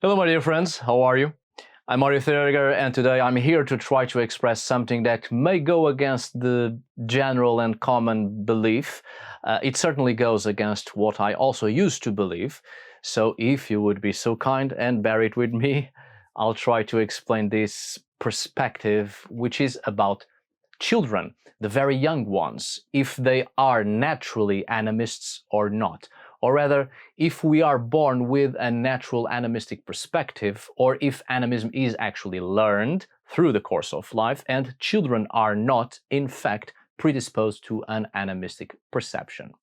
Hello, my dear friends. How are you? I'm Mario Theriger, and today I'm here to try to express something that may go against the general and common belief. It certainly goes against what I also used to believe. So if you would be so kind and bear it with me, I'll try to explain this perspective, which is about children, the very young ones, if they are naturally animists or not. Or rather, if we are born with a natural animistic perspective, or if animism is actually learned through the course of life, and children are not, in fact, predisposed to an animistic perception.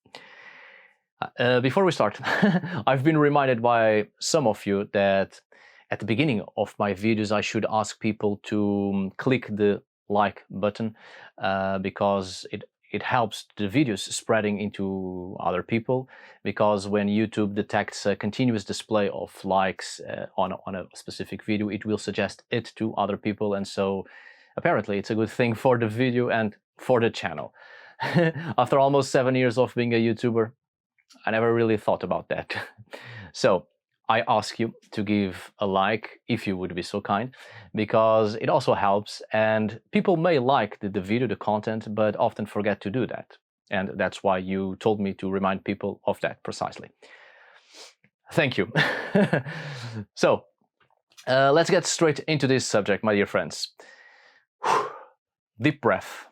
Before we start, I've been reminded by some of you that at the beginning of my videos I should ask people to click the like button because it helps the videos spreading into other people, because when YouTube detects a continuous display of likes on a specific video, it will suggest it to other people, and so apparently it's a good thing for the video and for the channel. After almost 7 years of being a YouTuber, I never really thought about that. So I ask you to give a like, if you would be so kind, because it also helps, and people may like the video, the content, but often forget to do that. And that's why you told me to remind people of that precisely. Thank you. So let's get straight into this subject, my dear friends. Deep breath.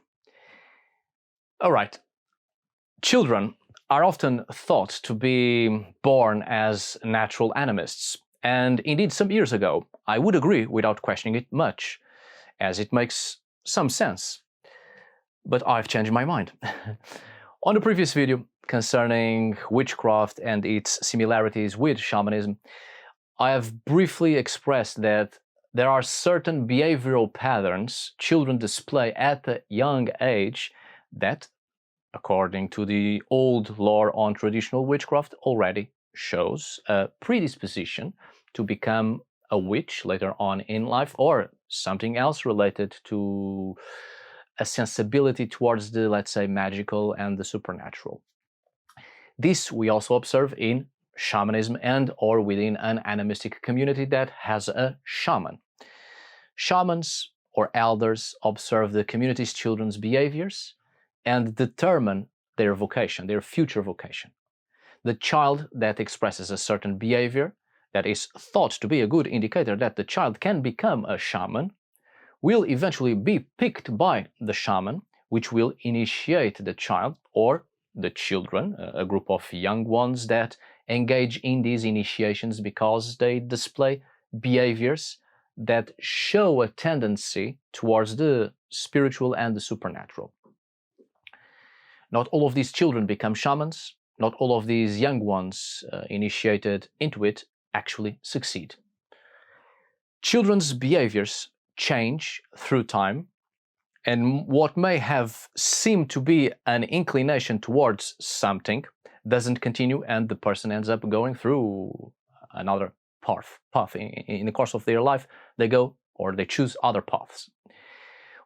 All right. Children are often thought to be born as natural animists. And indeed, some years ago, I would agree without questioning it much, as it makes some sense. But I've changed my mind. On the previous video concerning witchcraft and its similarities with shamanism, I have briefly expressed that there are certain behavioral patterns children display at a young age that, according to the old lore on traditional witchcraft, already shows a predisposition to become a witch later on in life, or something else related to a sensibility towards the, let's say, magical and the supernatural. This we also observe in shamanism and or within an animistic community that has a shaman. Shamans or elders observe the community's children's behaviors and determine their vocation, their future vocation. The child that expresses a certain behavior that is thought to be a good indicator that the child can become a shaman will eventually be picked by the shaman, which will initiate the child or the children, a group of young ones that engage in these initiations because they display behaviors that show a tendency towards the spiritual and the supernatural. Not all of these children become shamans. Not all of these young ones initiated into it actually succeed. Children's behaviors change through time, and what may have seemed to be an inclination towards something doesn't continue, and the person ends up going through another path. In the course of their life, they go or they choose other paths.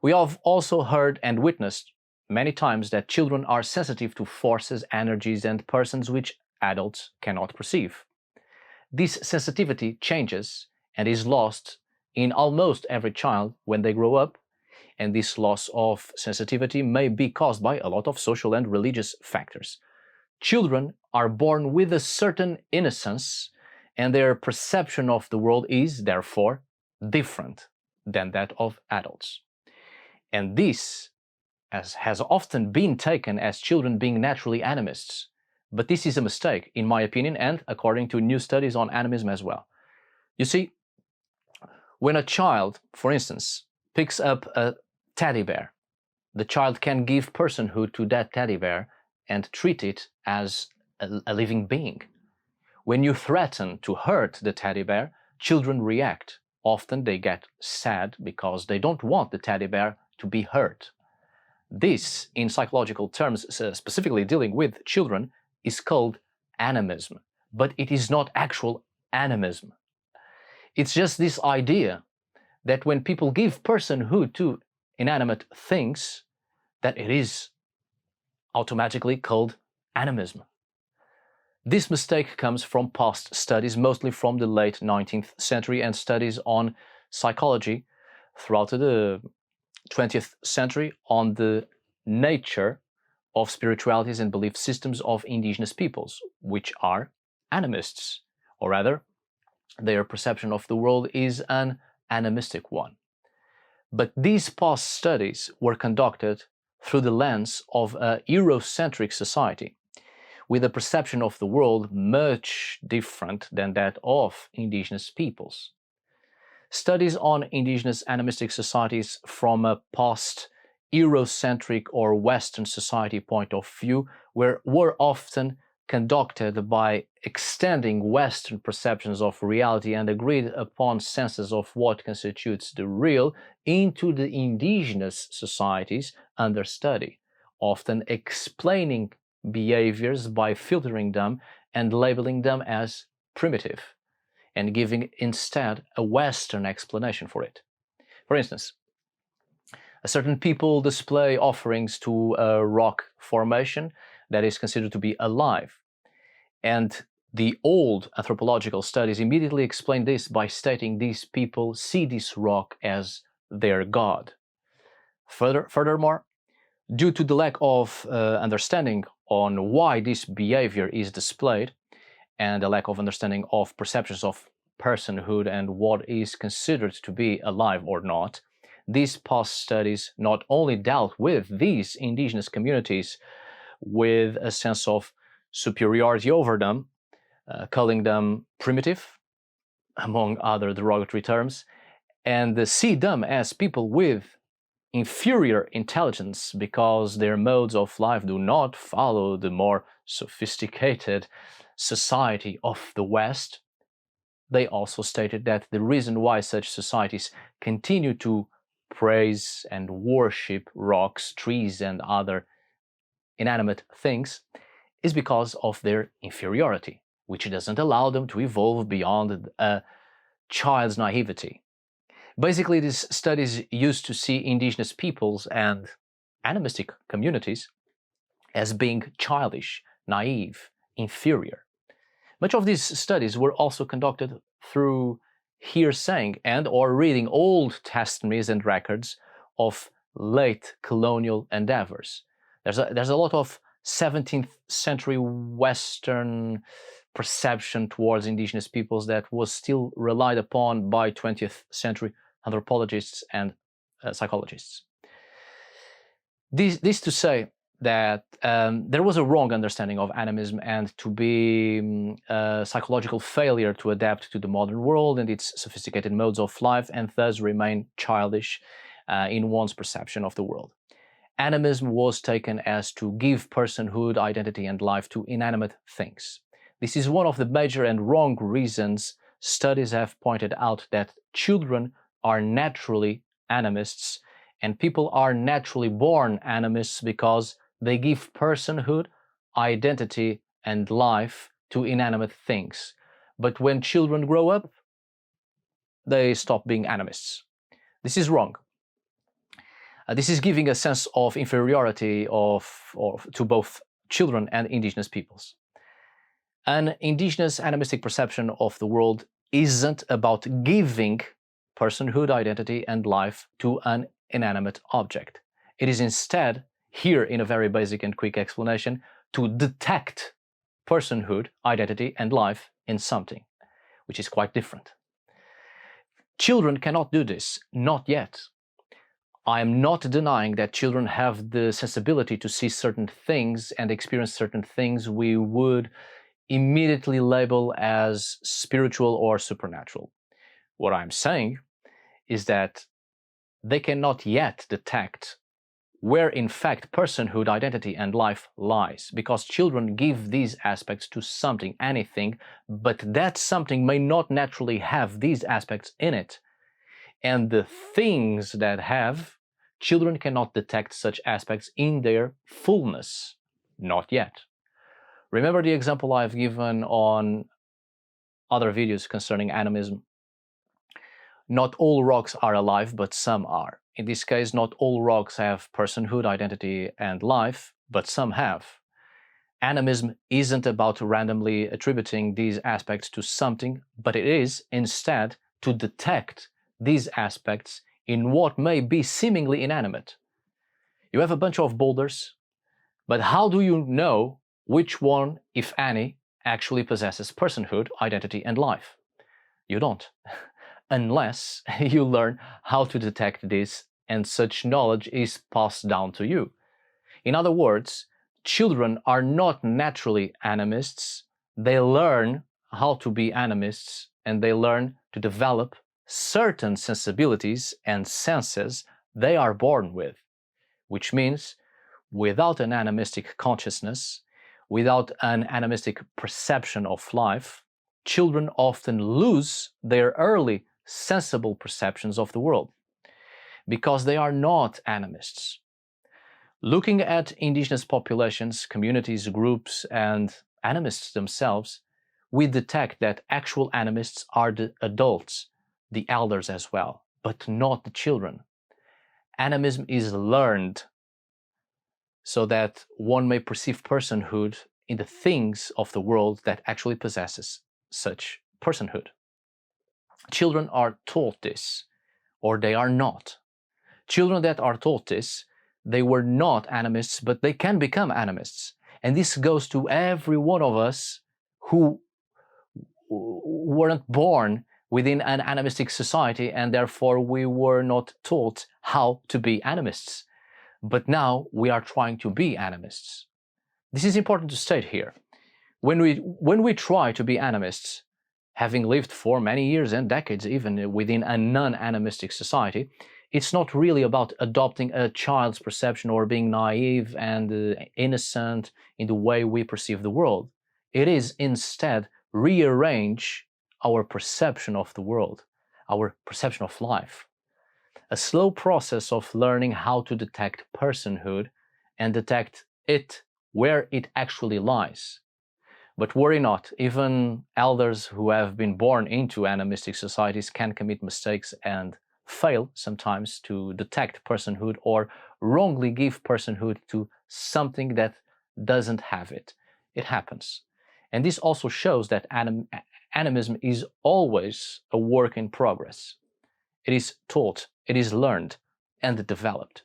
We have also heard and witnessed many times that children are sensitive to forces, energies, and persons which adults cannot perceive. This sensitivity changes and is lost in almost every child when they grow up, and this loss of sensitivity may be caused by a lot of social and religious factors. Children are born with a certain innocence, and their perception of the world is, therefore, different than that of adults. And this has often been taken as children being naturally animists. But this is a mistake, in my opinion, and according to new studies on animism as well. You see, when a child, for instance, picks up a teddy bear, the child can give personhood to that teddy bear and treat it as a living being. When you threaten to hurt the teddy bear, children react. Often they get sad because they don't want the teddy bear to be hurt. This, in psychological terms, specifically dealing with children, is called animism, but it is not actual animism. It's just this idea that when people give personhood to inanimate things, that it is automatically called animism. This mistake comes from past studies, mostly from the late 19th century, and studies on psychology throughout the 20th century on the nature of spiritualities and belief systems of indigenous peoples, which are animists, or rather, their perception of the world is an animistic one. But these past studies were conducted through the lens of a Eurocentric society, with a perception of the world much different than that of indigenous peoples. Studies on indigenous animistic societies from a past Eurocentric or Western society point of view were often conducted by extending Western perceptions of reality and agreed upon senses of what constitutes the real into the indigenous societies under study, often explaining behaviors by filtering them and labeling them as primitive, and giving instead a Western explanation for it. For instance, a certain people display offerings to a rock formation that is considered to be alive, and the old anthropological studies immediately explain this by stating these people see this rock as their god. Furthermore, due to the lack of understanding on why this behavior is displayed, and a lack of understanding of perceptions of personhood and what is considered to be alive or not, these past studies not only dealt with these indigenous communities with a sense of superiority over them, calling them primitive, among other derogatory terms, and see them as people with inferior intelligence because their modes of life do not follow the more sophisticated society of the West. They also stated that the reason why such societies continue to praise and worship rocks, trees, and other inanimate things is because of their inferiority, which doesn't allow them to evolve beyond a child's naivety. Basically, these studies used to see indigenous peoples and animistic communities as being childish, naive, inferior. Much of these studies were also conducted through hearsaying and or reading old testimonies and records of late colonial endeavors. There's a lot of 17th century Western perception towards indigenous peoples that was still relied upon by 20th century anthropologists and psychologists. This to say that there was a wrong understanding of animism and to be a psychological failure to adapt to the modern world and its sophisticated modes of life, and thus remain childish in one's perception of the world. Animism was taken as to give personhood, identity, and life to inanimate things. This is one of the major and wrong reasons studies have pointed out that children are naturally animists and people are naturally born animists because they give personhood, identity, and life to inanimate things. But when children grow up, they stop being animists. This is wrong. This is giving a sense of inferiority to both children and indigenous peoples. An indigenous animistic perception of the world isn't about giving personhood, identity, and life to an inanimate object. It is instead, here in a very basic and quick explanation, to detect personhood, identity, and life in something, which is quite different. Children cannot do this, not yet. I am not denying that children have the sensibility to see certain things and experience certain things we would immediately label as spiritual or supernatural. What I'm saying is that they cannot yet detect where in fact personhood, identity, and life lies, because children give these aspects to something, anything, but that something may not naturally have these aspects in it. And the things that have, children cannot detect such aspects in their fullness, not yet. Remember the example I've given on other videos concerning animism? Not all rocks are alive, but some are. In this case, not all rocks have personhood, identity, and life, but some have. Animism isn't about randomly attributing these aspects to something, but it is instead to detect these aspects in what may be seemingly inanimate. You have a bunch of boulders, but how do you know which one, if any, actually possesses personhood, identity, and life? You don't, unless you learn how to detect this, and such knowledge is passed down to you. In other words, children are not naturally animists. They learn how to be animists, and they learn to develop certain sensibilities and senses they are born with, which means without an animistic consciousness, without an animistic perception of life, children often lose their early sensible perceptions of the world because they are not animists. Looking at indigenous populations, communities, groups, and animists themselves, we detect that actual animists are the adults, the elders as well, but not the children. Animism is learned so that one may perceive personhood in the things of the world that actually possesses such personhood. Children are taught this, or they are not. Children that are taught this, they were not animists, but they can become animists. And this goes to every one of us who weren't born within an animistic society, and therefore we were not taught how to be animists. But now we are trying to be animists. This is important to state here. When we try to be animists, having lived for many years and decades even within a non-animistic society, it's not really about adopting a child's perception or being naive and innocent in the way we perceive the world. It is instead rearrange our perception of the world, our perception of life. A slow process of learning how to detect personhood and detect it where it actually lies. But worry not, even elders who have been born into animistic societies can commit mistakes and fail sometimes to detect personhood or wrongly give personhood to something that doesn't have it. It happens. And this also shows that animism is always a work in progress. It is taught, it is learned, and developed.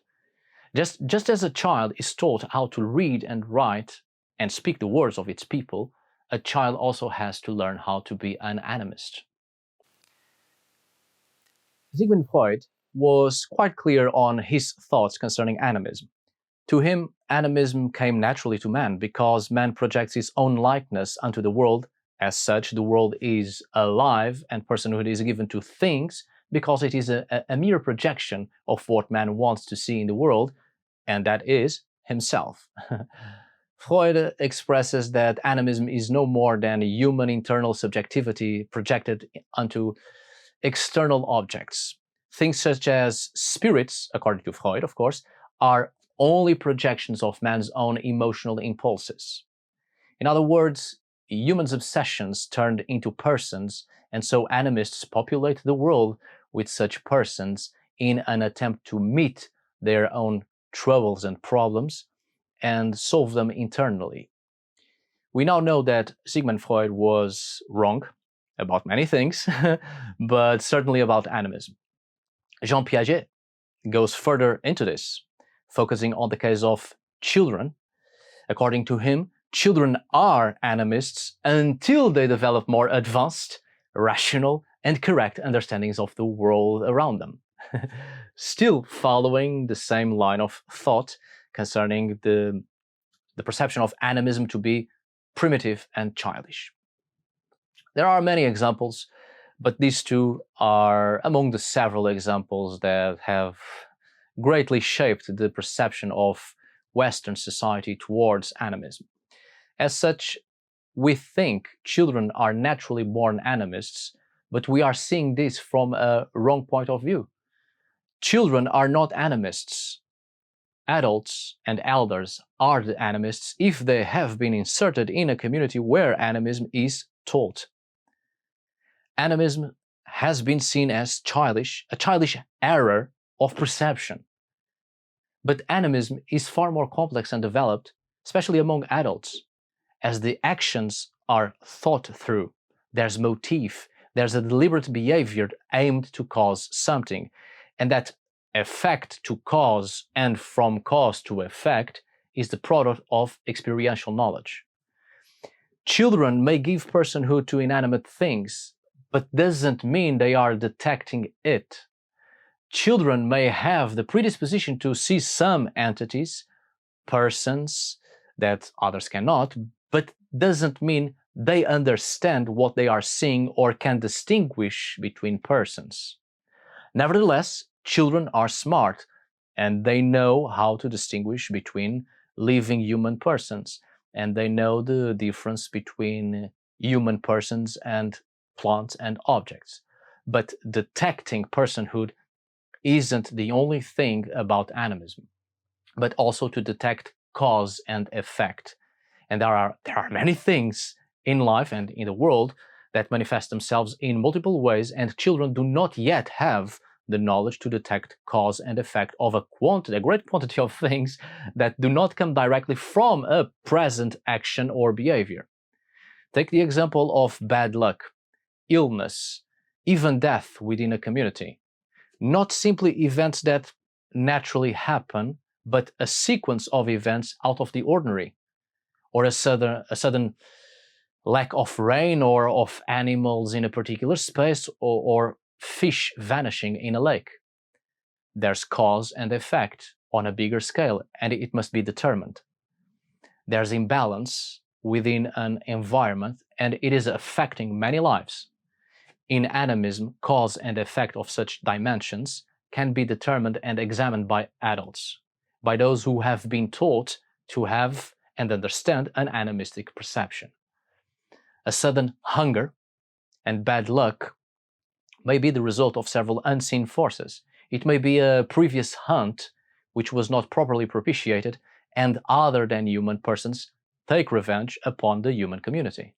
Just as a child is taught how to read and write and speak the words of its people, a child also has to learn how to be an animist. Sigmund Freud was quite clear on his thoughts concerning animism. To him, animism came naturally to man because man projects his own likeness unto the world. As such, the world is alive and personhood is given to things because it is a mere projection of what man wants to see in the world, and that is himself. Freud expresses that animism is no more than a human internal subjectivity projected onto external objects. Things such as spirits, according to Freud, of course, are only projections of man's own emotional impulses. In other words, humans' obsessions turned into persons, and so animists populate the world with such persons in an attempt to meet their own troubles and problems and solve them internally. We now know that Sigmund Freud was wrong about many things, but certainly about animism. Jean Piaget goes further into this, focusing on the case of children. According to him, children are animists until they develop more advanced, rational, and correct understandings of the world around them. Still following the same line of thought concerning the perception of animism to be primitive and childish. There are many examples, but these two are among the several examples that have greatly shaped the perception of Western society towards animism. As such, we think children are naturally born animists, but we are seeing this from a wrong point of view. Children are not animists. Adults and elders are the animists if they have been inserted in a community where animism is taught. Animism has been seen as childish, a childish error of perception. But animism is far more complex and developed, especially among adults. as the actions are thought through. There's motif, there's a deliberate behavior aimed to cause something, and that effect to cause and from cause to effect is the product of experiential knowledge. Children may give personhood to inanimate things, but doesn't mean they are detecting it. Children may have the predisposition to see some entities, persons, that others cannot, but doesn't mean they understand what they are seeing or can distinguish between persons. Nevertheless, children are smart and they know how to distinguish between living human persons, and they know the difference between human persons and plants and objects. But detecting personhood isn't the only thing about animism, but also to detect cause and effect. And there are many things in life and in the world that manifest themselves in multiple ways, and children do not yet have the knowledge to detect cause and effect of a great quantity of things that do not come directly from a present action or behavior. Take the example of bad luck, illness, even death within a community. Not simply events that naturally happen, but a sequence of events out of the ordinary, or a sudden lack of rain, or of animals in a particular space, or fish vanishing in a lake. There's cause and effect on a bigger scale, and it must be determined. There's imbalance within an environment, and it is affecting many lives. In animism, cause and effect of such dimensions can be determined and examined by adults, by those who have been taught to have and understand an animistic perception. A sudden hunger and bad luck may be the result of several unseen forces. It may be a previous hunt which was not properly propitiated, and other than human persons take revenge upon the human community.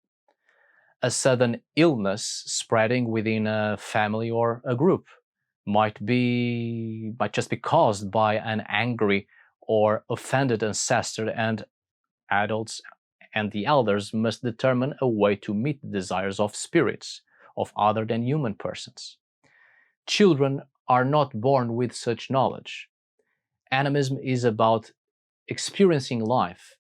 A sudden illness spreading within a family or a group might just be caused by an angry or offended ancestor, and adults and the elders must determine a way to meet the desires of spirits of other than human persons. Children are not born with such knowledge. Animism is about experiencing life,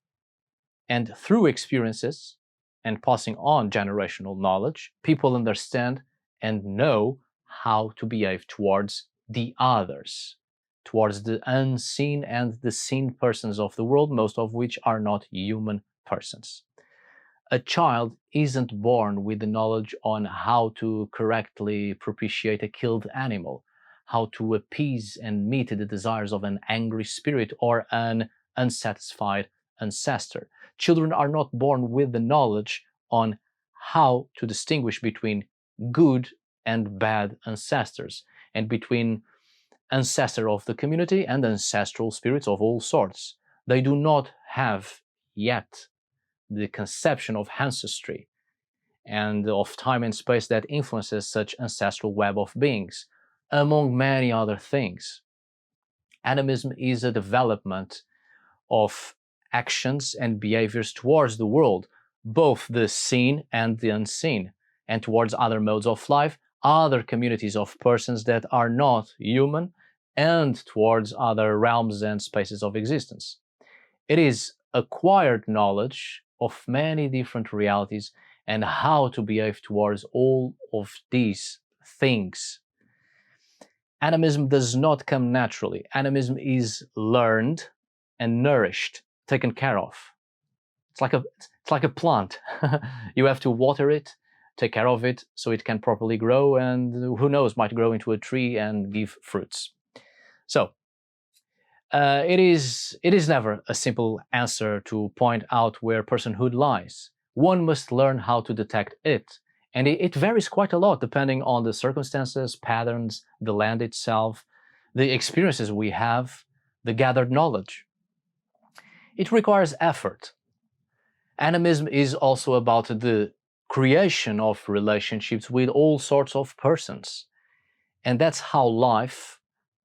and through experiences and passing on generational knowledge, people understand and know how to behave towards the others, towards the unseen and the seen persons of the world, most of which are not human persons. A child isn't born with the knowledge on how to correctly propitiate a killed animal, how to appease and meet the desires of an angry spirit or an unsatisfied ancestor. Children are not born with the knowledge on how to distinguish between good and bad ancestors, and between ancestor of the community and ancestral spirits of all sorts. They do not have yet the conception of ancestry and of time and space that influences such ancestral web of beings, among many other things. Animism is a development of actions and behaviors towards the world, both the seen and the unseen, and towards other modes of life, other communities of persons that are not human, and towards other realms and spaces of existence. It is acquired knowledge of many different realities and how to behave towards all of these things. Animism does not come naturally. Animism is learned and nourished, taken care of. It's like a plant. You have to water it, take care of it so it can properly grow, and who knows, might grow into a tree and give fruits. So it is never a simple answer to point out where personhood lies. One must learn how to detect it, and it varies quite a lot depending on the circumstances, patterns, the land itself, the experiences we have, the gathered knowledge. It requires effort. Animism is also about the creation of relationships with all sorts of persons, and that's how life,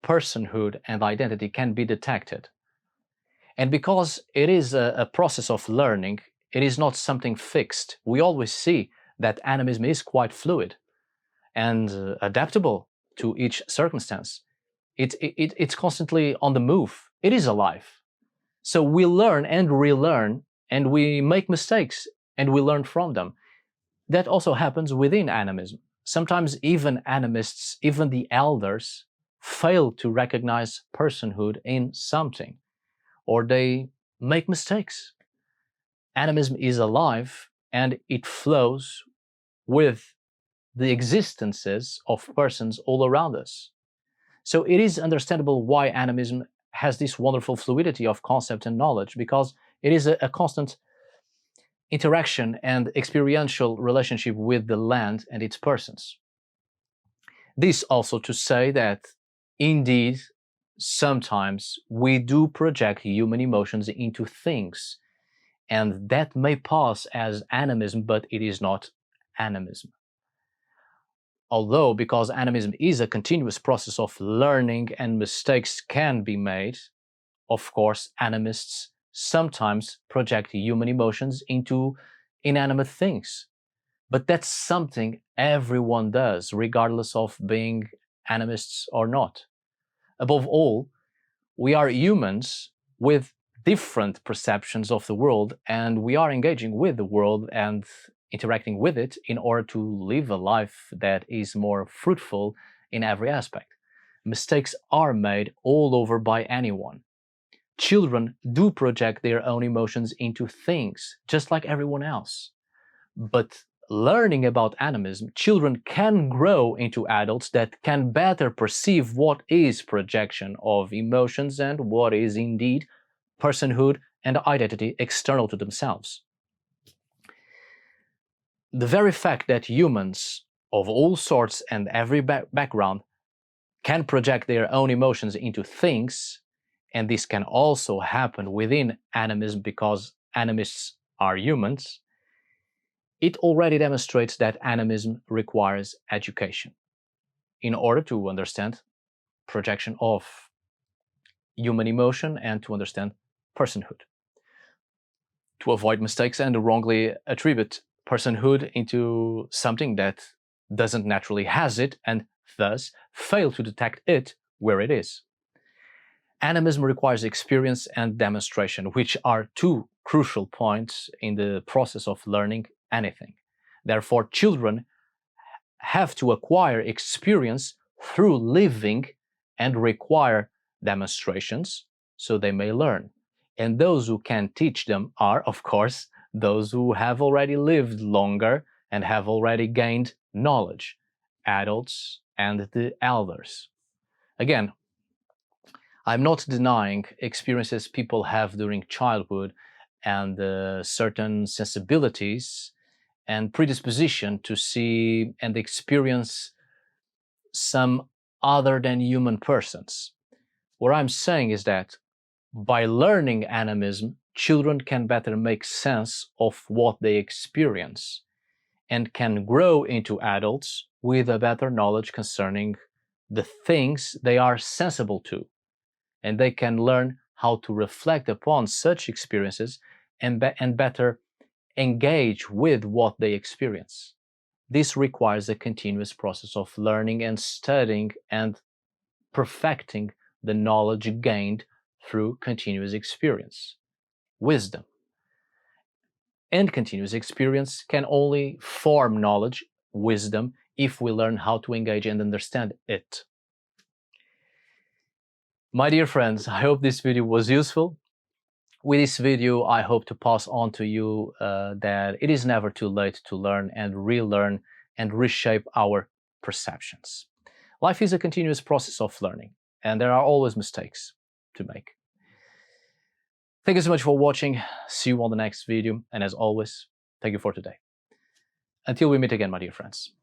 personhood, and identity can be detected. And because it is a process of learning, It is not something fixed. We always see that animism is quite fluid and adaptable to each circumstance. It's constantly on the move. It is alive. So we learn and relearn, and we make mistakes and we learn from them. That also happens within animism. Sometimes even animists, even the elders, fail to recognize personhood in something, or they make mistakes. Animism is alive and it flows with the existences of persons all around us. So it is understandable why animism has this wonderful fluidity of concept and knowledge, because it is a constant interaction and experiential relationship with the land and its persons. This also to say that indeed sometimes we do project human emotions into things, and that may pass as animism, but it is not animism. Although, because animism is a continuous process of learning and mistakes can be made, of course, animists sometimes project human emotions into inanimate things. But that's something everyone does, regardless of being animists or not. Above all, we are humans with different perceptions of the world, and we are engaging with the world and interacting with it in order to live a life that is more fruitful in every aspect. Mistakes are made all over by anyone. Children do project their own emotions into things, just like everyone else. But learning about animism, children can grow into adults that can better perceive what is projection of emotions and what is indeed personhood and identity external to themselves. The very fact that humans of all sorts and every background can project their own emotions into things, and this can also happen within animism because animists are humans, it already demonstrates that animism requires education in order to understand projection of human emotion and to understand personhood. To avoid mistakes and wrongly attribute personhood into something that doesn't naturally has it and thus fail to detect it where it is. Animism requires experience and demonstration, which are two crucial points in the process of learning anything. Therefore, children have to acquire experience through living and require demonstrations so they may learn. And those who can teach them are, of course, those who have already lived longer and have already gained knowledge, adults and the elders. Again, I'm not denying experiences people have during childhood and certain sensibilities and predisposition to see and experience some other than human persons. What I'm saying is that by learning animism, children can better make sense of what they experience and can grow into adults with a better knowledge concerning the things they are sensible to. And they can learn how to reflect upon such experiences and better engage with what they experience. This requires a continuous process of learning and studying and perfecting the knowledge gained through continuous experience, wisdom. And continuous experience can only form knowledge, wisdom, if we learn how to engage and understand it. My dear friends, I hope this video was useful. With this video, I hope to pass on to you that it is never too late to learn and relearn and reshape our perceptions. Life is a continuous process of learning, and there are always mistakes to make. Thank you so much for watching. See you on the next video, and as always, thank you for today. Until we meet again, my dear friends.